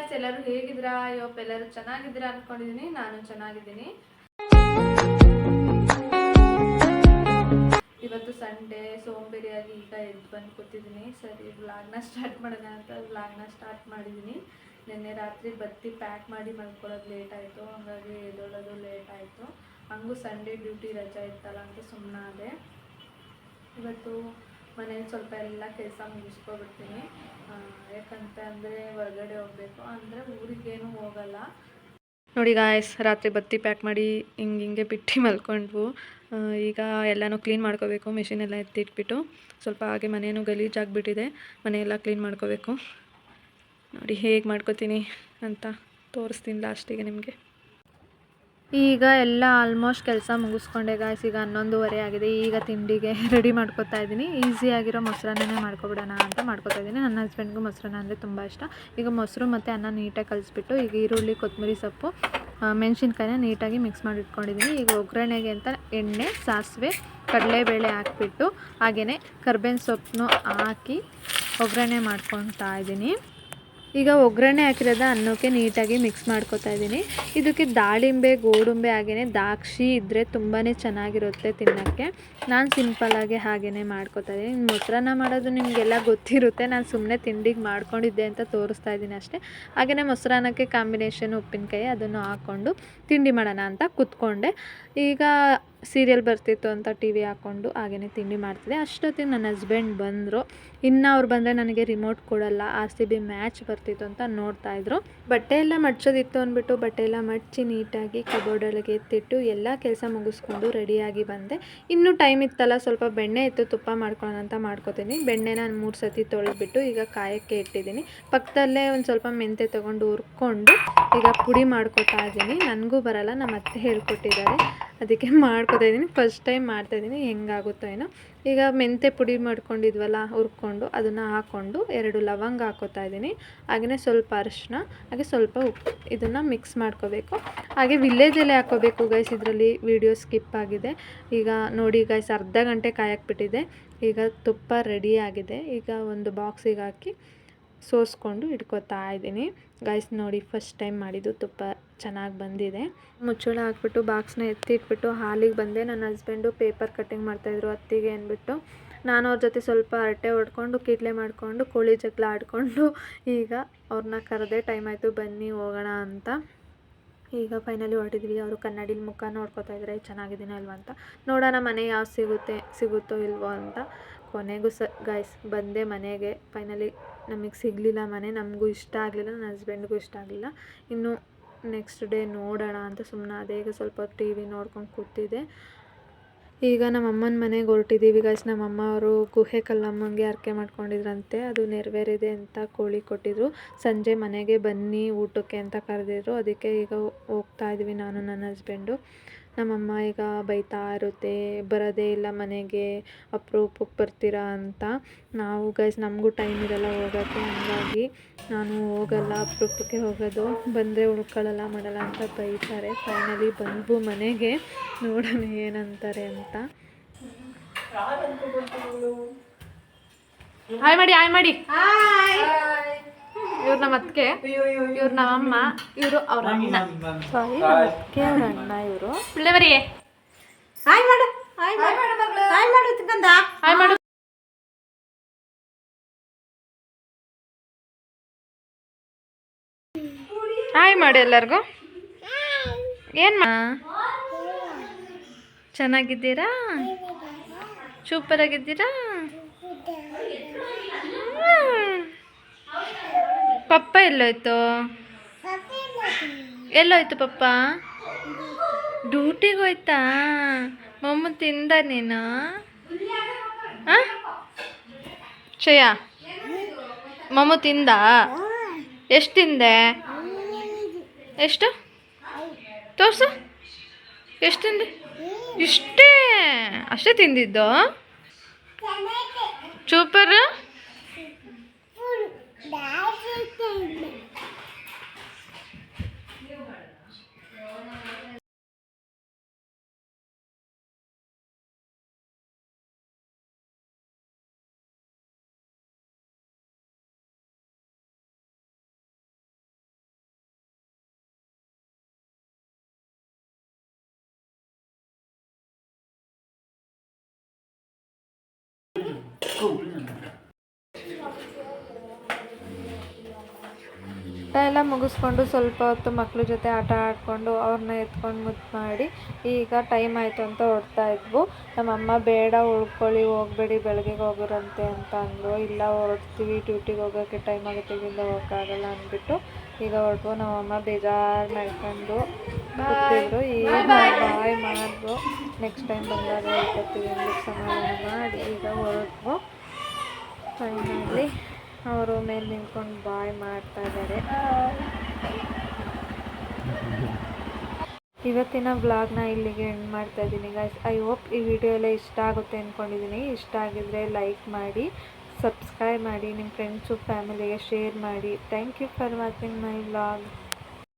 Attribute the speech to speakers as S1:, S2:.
S1: Guys, ಎಲ್ಲರೂ ಹೇಗಿದ್ದೀರಾ? ಇವತ್ತು ಎಲ್ಲರೂ ಚೆನ್ನಾಗಿದ್ದೀರಾ ಅನ್ಕೊಂಡಿದ್ದೀನಿ. ನಾನು ಚೆನ್ನಾಗಿದ್ದೀನಿ. ಇವತ್ತು ಸಂಡೇ, ಸೋಂಬೇರಿಯಾಗಿ ಈಗ ಎದ್ದು ಬಂದು ಕೂತಿದ್ದೀನಿ. ಸರಿ, ವ್ಲಾಗ್ನ ಸ್ಟಾರ್ಟ್ ಮಾಡೋಣ ಅಂತ ವ್ಲಾಗ್ನ ಸ್ಟಾರ್ಟ್ ಮಾಡಿದ್ದೀನಿ. ನಿನ್ನೆ ರಾತ್ರಿ ಬತ್ತಿ ಪ್ಯಾಕ್ ಮಾಡಿ ಮಲ್ಕೊಳ್ಳೋದು ಲೇಟ್ ಆಯಿತು, ಹಾಗಾಗಿ ಎದ್ದೊಳೋದು ಲೇಟ್ ಆಯಿತು. ಹಂಗೂ ಸಂಡೇ ಡ್ಯೂಟಿ ರಜೆ ಇತ್ತಲ್ಲ ಅಂತ ಸುಮ್ಮನಾದೆ. ಇವತ್ತು ಮನೇಲಿ ಸ್ವಲ್ಪ ಎಲ್ಲ ಕೆಲಸ ಮುಗಿಸ್ಕೊಬಿಡ್ತೀನಿ. ಯಾಕಂತ ಅಂದರೆ ಹೊರಗಡೆ ಹೋಗಬೇಕು ಅಂದರೆ ಊರಿಗೇನು ಹೋಗಲ್ಲ. ನೋಡಿ ಗಾಯ್ಸ್, ರಾತ್ರಿ ಬತ್ತಿ ಪ್ಯಾಕ್ ಮಾಡಿ ಹಿಂಗೆ ಬಿಟ್ಟು ಮಲ್ಕೊಂಡ್ವು. ಈಗ ಎಲ್ಲನೂ ಕ್ಲೀನ್ ಮಾಡ್ಕೋಬೇಕು. ಮಿಷಿನೆಲ್ಲ ಎತ್ತಿಟ್ಬಿಟ್ಟು ಸ್ವಲ್ಪ ಹಾಗೆ ಮನೇನು ಗಲೀಜಾಗಿಬಿಟ್ಟಿದೆ. ಮನೆಯೆಲ್ಲ ಕ್ಲೀನ್ ಮಾಡ್ಕೋಬೇಕು. ನೋಡಿ ಹೇಗೆ ಮಾಡ್ಕೋತೀನಿ ಅಂತ ತೋರಿಸ್ತೀನಿ ಲಾಸ್ಟಿಗೆ ನಿಮಗೆ. ಈಗ ಎಲ್ಲ ಆಲ್ಮೋಸ್ಟ್ ಕೆಲಸ ಮುಗಿಸ್ಕೊಂಡೆ ಗಾಯ್ಸ್. ಈಗ 11:30 ಆಗಿದೆ. ಈಗ ತಿಂಡಿಗೆ ರೆಡಿ ಮಾಡ್ಕೊತಾ ಇದ್ದೀನಿ. ಈಸಿಯಾಗಿರೋ ಮೊಸರನ್ನೇ ಮಾಡ್ಕೊಬಿಡೋಣ ಅಂತ ಮಾಡ್ಕೊತಾ ಇದ್ದೀನಿ. ನನ್ನ ಹಸ್ಬೆಂಡ್ಗೂ ಮೊಸರನ್ನ ಅಂದರೆ ತುಂಬ ಇಷ್ಟ. ಈಗ ಮೊಸರು ಮತ್ತು ಅನ್ನ ನೀಟಾಗಿ ಕಲಿಸ್ಬಿಟ್ಟು ಈಗ ಈರುಳ್ಳಿ, ಕೊತ್ತಂಬರಿ ಸೊಪ್ಪು, ಮೆಣಸಿನ್ಕಾಯಿನ ನೀಟಾಗಿ ಮಿಕ್ಸ್ ಮಾಡಿ ಇಟ್ಕೊಂಡಿದ್ದೀನಿ. ಈಗ ಒಗ್ಗರಣೆಗೆ ಅಂತ ಎಣ್ಣೆ, ಸಾಸಿವೆ, ಕಡಲೆಬೇಳೆ ಹಾಕ್ಬಿಟ್ಟು ಹಾಗೆಯೇ ಕರ್ಬೇವಿನ ಸೊಪ್ಪನ್ನು ಹಾಕಿ ಒಗ್ಗರಣೆ ಮಾಡ್ಕೊತಾ ಇದ್ದೀನಿ. ಈಗ ಒಗ್ಗರಣೆ ಹಾಕಿರೋದ ಅನ್ನಕ್ಕೆ ನೀಟಾಗಿ ಮಿಕ್ಸ್ ಮಾಡ್ಕೊತಾ ಇದ್ದೀನಿ. ಇದಕ್ಕೆ ದಾಳಿಂಬೆ, ಗೋಡಂಬಿ ಹಾಗೆಯೇ ದ್ರಾಕ್ಷಿ ಇದ್ದರೆ ತುಂಬಾ ಚೆನ್ನಾಗಿರುತ್ತೆ ತಿನ್ನೋಕ್ಕೆ. ನಾನು ಸಿಂಪಲ್ಲಾಗಿ ಹಾಗೆಯೇ ಮಾಡ್ಕೊತಾ ಇದ್ದೀನಿ. ಮೊಸರನ್ನ ಮಾಡೋದು ನಿಮಗೆಲ್ಲ ಗೊತ್ತಿರುತ್ತೆ. ನಾನು ಸುಮ್ಮನೆ ತಿಂಡಿಗೆ ಮಾಡ್ಕೊಂಡಿದ್ದೆ ಅಂತ ತೋರಿಸ್ತಾ ಇದ್ದೀನಿ ಅಷ್ಟೇ. ಹಾಗೆಯೇ ಮೊಸರನ್ನಕ್ಕೆ ಕಾಂಬಿನೇಷನ್ ಉಪ್ಪಿನಕಾಯಿ ಅದನ್ನು ಹಾಕ್ಕೊಂಡು ತಿಂಡಿ ಮಾಡೋಣ ಅಂತ ಕೂತ್ಕೊಂಡೆ. ಈಗ ಸೀರಿಯಲ್ ಬರ್ತಿತ್ತು ಅಂತ ಟಿ ವಿ ಹಾಕ್ಕೊಂಡು ಹಾಗೆಯೇ ತಿಂಡಿ ಮಾಡ್ತಿದ್ದೆ. ಅಷ್ಟೊತ್ತಿಗೆ ನನ್ನ ಹಸ್ಬೆಂಡ್ ಬಂದರು. ಇನ್ನು ಅವ್ರು ಬಂದರೆ ನನಗೆ ರಿಮೋಟ್ ಕೊಡಲ್ಲ, RCB ಮ್ಯಾಚ್ ಬರ್ತಿತ್ತು ಅಂತ ನೋಡ್ತಾಯಿದ್ರು. ಬಟ್ಟೆ ಎಲ್ಲ ಮಡ್ಚೋದಿತ್ತು ಅಂದ್ಬಿಟ್ಟು ಬಟ್ಟೆ ಎಲ್ಲ ಮಡ್ಚಿ ನೀಟಾಗಿ ಕಬೋರ್ಡೊಳಗೆ ಎತ್ತಿಟ್ಟು ಎಲ್ಲ ಕೆಲಸ ಮುಗಿಸ್ಕೊಂಡು ರೆಡಿಯಾಗಿ ಬಂದೆ. ಇನ್ನೂ ಟೈಮ್ ಇತ್ತಲ್ಲ, ಸ್ವಲ್ಪ ಬೆಣ್ಣೆ ಇತ್ತು, ತುಪ್ಪ ಮಾಡ್ಕೊಳ್ಳೋಣ ಅಂತ ಮಾಡ್ಕೊತೀನಿ. ಬೆಣ್ಣೆನ 3 ಸತಿ ತೊಳೆದ್ಬಿಟ್ಟು ಈಗ ಕಾಯಕ್ಕೆ ಇಟ್ಟಿದ್ದೀನಿ. ಪಕ್ಕದಲ್ಲೇ ಒಂದು ಸ್ವಲ್ಪ ಮೆಂತೆ ತೊಗೊಂಡು ಹುರ್ಕೊಂಡು ಈಗ ಪುಡಿ ಮಾಡ್ಕೊತಾ ಇದ್ದೀನಿ. ನನಗೂ ಬರಲ್ಲ, ನಮ್ಮ ಅತ್ತೆ ಹೇಳ್ಕೊಟ್ಟಿದ್ದಾರೆ, ಅದಕ್ಕೆ ಮಾಡ್ಕೊತಾ ಇದ್ದೀನಿ. ಫಸ್ಟ್ ಟೈಮ್ ಮಾಡ್ತಾಯಿದ್ದೀನಿ, ಹೆಂಗಾಗುತ್ತೋ ಏನೋ. ಈಗ ಮೆಂತೆ ಪುಡಿ ಮಾಡ್ಕೊಂಡಿದ್ವಲ್ಲ ಹುರ್ಕೊಂಡು ಅದನ್ನು ಹಾಕ್ಕೊಂಡು 2 ಲವಂಗ ಹಾಕೋತಾ ಇದ್ದೀನಿ. ಹಾಗೆಯೇ ಸ್ವಲ್ಪ ಅರಿಶಿನ, ಹಾಗೆ ಸ್ವಲ್ಪ ಉಪ್ಪು, ಇದನ್ನು ಮಿಕ್ಸ್ ಮಾಡ್ಕೋಬೇಕು. ಹಾಗೆ ವಿಲೇಜ್ ಎಲೆ ಹಾಕ್ಕೋಬೇಕು ಗೈಸ್. ಇದರಲ್ಲಿ ವಿಡಿಯೋ ಸ್ಕಿಪ್ ಆಗಿದೆ. ಈಗ ನೋಡಿ ಗೈಸ್, ಅರ್ಧ ಗಂಟೆ ಕಾಯಕ್ಬಿಟ್ಟಿದೆ. ಈಗ ತುಪ್ಪ ರೆಡಿ ಆಗಿದೆ. ಈಗ ಒಂದು ಬಾಕ್ಸಿಗೆ ಹಾಕಿ ಸೋಸ್ಕೊಂಡು ಇಟ್ಕೊತಾ ಇದ್ದೀನಿ ಗೈಸ್. ನೋಡಿ, ಫಸ್ಟ್ ಟೈಮ್ ಮಾಡಿದ್ದು, ತುಪ್ಪ ಚೆನ್ನಾಗಿ ಬಂದಿದೆ. ಮುಚ್ಚಳ ಹಾಕ್ಬಿಟ್ಟು ಬಾಕ್ಸ್ನ ಎತ್ತಿಟ್ಬಿಟ್ಟು ಹಾಲಿಗೆ ಬಂದೆ. ನನ್ನ ಹಸ್ಬೆಂಡು ಪೇಪರ್ ಕಟ್ಟಿಂಗ್ ಮಾಡ್ತಾಯಿದ್ರು ಅತ್ತಿಗೆ ಅಂದ್ಬಿಟ್ಟು. ನಾನು ಅವ್ರ ಜೊತೆ ಸ್ವಲ್ಪ ಹರಟೆ ಹೊಡ್ಕೊಂಡು ಕಿಟ್ಲೆ ಮಾಡಿಕೊಂಡು ಕೋಳಿ ಜಗಳ ಆಡಿಕೊಂಡು ಈಗ ಅವ್ರನ್ನ ಕರೆದೇ ಟೈಮ್ ಆಯಿತು, ಬನ್ನಿ ಹೋಗೋಣ ಅಂತ. ಈಗ ಫೈನಲಿ ಹೊರಟಿದ್ವಿ. ಅವರು ಕನ್ನಡಿಲಿ ಮುಖ ನೋಡ್ಕೊತಾ ಇದ್ದಾರೆ, ಚೆನ್ನಾಗಿದ್ದೀನ ಇಲ್ವ ಅಂತ. ನೋಡೋಣ ಮನೆ ಯಾವ್ದು ಸಿಗುತ್ತೋ ಇಲ್ವೋ ಅಂತ. ಕೊನೆಗೂ ಗೈಸ್ ಬಂದೆ ಮನೆಗೆ. ಫೈನಲಿ ನಮಗೆ ಸಿಗಲಿಲ್ಲ ಮನೆ, ನಮಗೂ ಇಷ್ಟ ಆಗಲಿಲ್ಲ, ನನ್ನ ಹಸ್ಬೆಂಡ್ಗೂ ಇಷ್ಟ ಆಗಲಿಲ್ಲ. ಇನ್ನು ನೆಕ್ಸ್ಟ್ ಡೇ ನೋಡೋಣ ಅಂತ ಸುಮ್ಮನೆ ಅದೇ. ಈಗ ಸ್ವಲ್ಪ ಟಿ ವಿ ನೋಡ್ಕೊಂಡು ಕೂತಿದ್ದೆ. ಈಗ ನಮ್ಮ ಅಮ್ಮನ ಮನೆಗೆ ಹೊರಟಿದ್ದೀವಿ ಗೈಸ್. ನಮ್ಮಮ್ಮ ಅವರು ಗುಹೆ ಕಲ್ಲಮ್ಮಂಗೆ ಹರಕೆ ಮಾಡ್ಕೊಂಡಿದ್ರಂತೆ, ಅದು ನೆರವೇರಿದೆ ಅಂತ ಕೋಳಿ ಕೊಟ್ಟಿದ್ರು. ಸಂಜೆ ಮನೆಗೆ ಬನ್ನಿ ಊಟಕ್ಕೆ ಅಂತ ಕರೆದಿದ್ರು. ಅದಕ್ಕೆ ಈಗ ಹೋಗ್ತಾ ಇದ್ವಿ ನಾನು, ನನ್ನ ಹಸ್ಬೆಂಡು. ನಮ್ಮಮ್ಮ ಈಗ ಬೈತಾ ಇರುತ್ತೆ, ಬರೋದೇ ಇಲ್ಲ ಮನೆಗೆ, ಅಪರೂಪಕ್ಕೆ ಬರ್ತೀರಾ ಅಂತ. ನಾವು ಗೈಸ್ ನಮಗೂ ಟೈಮ್ ಇರಲ್ಲ ಹೋಗೋಕ್ಕೆ, ಹಂಗಾಗಿ ನಾನು ಹೋಗಲ್ಲ, ಅಪರೂಪಕ್ಕೆ ಹೋಗೋದು, ಬಂದರೆ ಉಳ್ಕೊಳ್ಳಲ್ಲ ಮಾಡಲ್ಲ ಅಂತ ಬೈತಾರೆ. ಫೈನಲಿ ಬಂದ್ವು ಮನೆಗೆ, ನೋಡೋಣ ಏನಂತಾರೆ ಅಂತ. ಹಾಯ್ ಮಾಡಿ, ಹಾಯ್ ಮಾಡಿ. ಇವ್ರು ನಮ್ಮ ಅತ್ತಿಗೆ, ಇವ್ರು ನಮ್ಮಮ್ಮ, ಇವರು ಅವ್ರ ಅಣ್ಣ. ಸಾರಿ, ಅತ್ತಿಗೆ ಅವ್ರ ಅಣ್ಣ ಇವರು. ಪಿಳ್ಳೆವರಿ ಹಾಯ್ ಮಾಡು, ಹಾಯ್ ಮಾಡು, ಹಾಯ್ ಮಾಡು ತಿಕ್ಕಂದ, ಹಾಯ್ ಮಾಡು. ಹಾಯ್ ಮಾಡಿ ಎಲ್ಲರಿಗೂ. ಏನು ಚೆನ್ನಾಗಿದ್ದೀರಾ? ಸೂಪರ್ ಆಗಿದ್ದೀರಾ? ಪಪ್ಪ ಎಲ್ಲೋಯ್ತು? ಎಲ್ಲೋಯ್ತು ಪಪ್ಪ? ಡ್ಯೂಟಿಗೆ ಹೋಯ್ತಾ? ಮಮ್ಮ ತಿಂದ ನೀನು? ಹಾಂ ಶ್ರೇಯ, ಮಮ್ಮ ತಿಂದ? ಎಷ್ಟು ತಿಂದೆ? ಎಷ್ಟು ತೋರಿಸು, ಎಷ್ಟು ತಿಂದೆ? ಇಷ್ಟೇ? ಅಷ್ಟೇ ತಿಂದಿದ್ದು? ಸೂಪರ್. ಊಟ ಎಲ್ಲ ಮುಗಿಸ್ಕೊಂಡು ಸ್ವಲ್ಪ ಹೊತ್ತು ಮಕ್ಳ ಜೊತೆ ಆಟ ಆಡಿಕೊಂಡು ಅವ್ರನ್ನ ಎತ್ಕೊಂಡು ಮುದ್ದು ಮಾಡಿ ಈಗ ಟೈಮ್ ಆಯಿತು ಅಂತ ಹೊರಡ್ತಾ ಇದ್ವು. ನಮ್ಮಮ್ಮ ಬೇಡ ಉಳ್ಕೊಳ್ಳಿ, ಹೋಗಬೇಡಿ, ಬೆಳಗ್ಗೆಗೆ ಹೋಗಿರಂತೆ ಅಂತ ಅಂದರು. ಇಲ್ಲ ಹೊರಡ್ತೀವಿ, ಡ್ಯೂಟಿಗೆ ಹೋಗೋಕ್ಕೆ ಟೈಮ್ ಆಗುತ್ತೆ, ಇಲ್ಲಿಂದ ಹೋಗೋಕ್ಕಾಗಲ್ಲ ಅಂದ್ಬಿಟ್ಟು ಈಗ ಹೊರಟು. ನಮ್ಮಮ್ಮ ಬೇಜಾರು ಮಾಡ್ಕೊಂಡು ಕೂತಿದ್ರು. ಈಗ ಬಾಯ್ ಮಾಡಿದ್ರು, ನೆಕ್ಸ್ಟ್ ಟೈಮ್ ಬಂದಾಗ ಹೇಳ್ಕೊತೀವಿ ಅಂದ್ಬಿಟ್ಟು ಸಮಾಧಾನ ಮಾಡಿ ಈಗ ಹೊರಟ್ವು. ಫೈನಲಿ ಅವರು ಮೇಲೆ ನಿಂತ್ಕೊಂಡು ಬಾಯ್ ಮಾಡ್ತಾ ಇದ್ದಾರೆ. ಇವತ್ತಿನ ವ್ಲಾಗ್ನ ಇಲ್ಲಿಗೆ ಎಂಡ್ ಮಾಡ್ತಾ ಇದ್ದೀನಿ ಗೈಸ್. ಐ ಹೋಪ್ ಈ ವಿಡಿಯೋ ಎಲ್ಲ ಇಷ್ಟ ಆಗುತ್ತೆ ಅಂದ್ಕೊಂಡಿದ್ದೀನಿ. ಇಷ್ಟ ಆಗಿದ್ರೆ ಲೈಕ್ ಮಾಡಿ, ಸಬ್ಸ್ಕ್ರೈಬ್ ಮಾಡಿ, ನಿಮ್ಮ ಫ್ರೆಂಡ್ಸು ಫ್ಯಾಮಿಲಿಗೆ ಶೇರ್ ಮಾಡಿ. Thank you for watching my vlog.